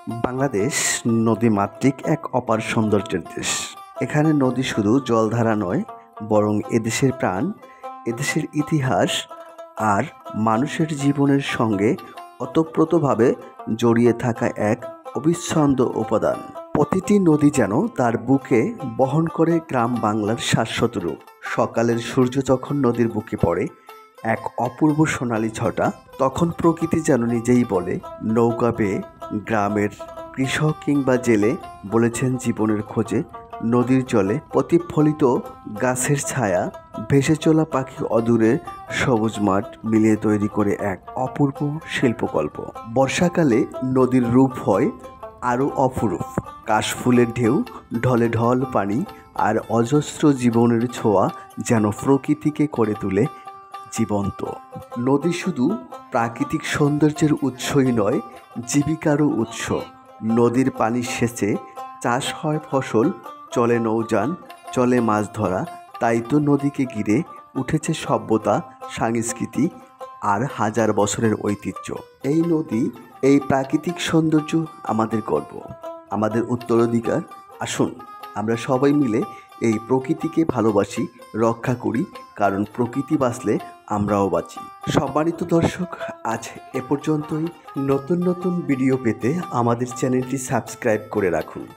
বাংলাদেশ নদীমাতৃক এক অপার সৌন্দর্যের দেশ। এখানে নদী শুধু জলধারা নয়, বরং এদেশের প্রাণ, এদেশের ইতিহাস আর মানুষের জীবনের সঙ্গে ওতপ্রোতভাবে জড়িয়ে থাকা এক অবিচ্ছেদ্য উপাদান। প্রতিটি নদী যেন তার বুকে বহন করে গ্রাম বাংলার শাশ্বত রূপ। সকালের সূর্য যখন নদীর বুকে পড়ে এক অপূর্ব সোনালি ছটা, তখন প্রকৃতি যেন নিজেই বলে, নৌকা বেয়ে গ্রামের কৃষক কিংবা জেলে বলেছেন জীবনের খোঁজে। নদীর জলে প্রতিফলিত গাছের ছায়া, ভেসে চলা পাখি, অদূরে সবুজ মাঠ মিলিয়ে তৈরি করে এক অপূর্ব শিল্পকল্প। বর্ষাকালে নদীর রূপ হয় আরও অপরূপ। কাশফুলের ঢেউ, ঢলে ঢল পানি আর অজস্র জীবনের ছোঁয়া যেন প্রকৃতিকে করে তোলে জীবন্ত। নদী শুধু প্রাকৃতিক সৌন্দর্যের উৎসই নয়, জীবিকারও উৎস। নদীর পানি সেচে চাষ হয় ফসল, চলে নৌযান, চলে মাছ ধরা। তাই তো নদীকে ঘিরে উঠেছে সভ্যতা, সংস্কৃতি আর হাজার বছরের ঐতিহ্য। এই নদী, এই প্রাকৃতিক সৌন্দর্য আমাদের গর্ব, আমাদের উত্তরাধিকার। আসুন আমরা সবাই মিলে এই প্রকৃতিকে ভালোবাসি, রক্ষা করি, কারণ প্রকৃতি বাঁচলে আমরাও বাঁচি। সম্মানিত দর্শক, আজ এ পর্যন্তই। নতুন নতুন ভিডিও পেতে আমাদের চ্যানেলটি সাবস্ক্রাইব করে রাখুন।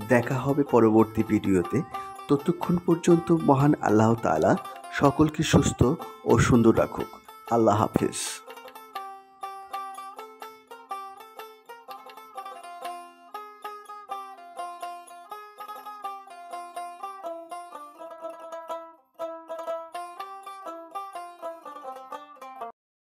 দেখা হবে পরবর্তী ভিডিওতে। ততক্ষণ পর্যন্ত মহান আল্লাহ তাআলা সকলকে সুস্থ ও সুন্দর রাখুক। আল্লাহ হাফেজ।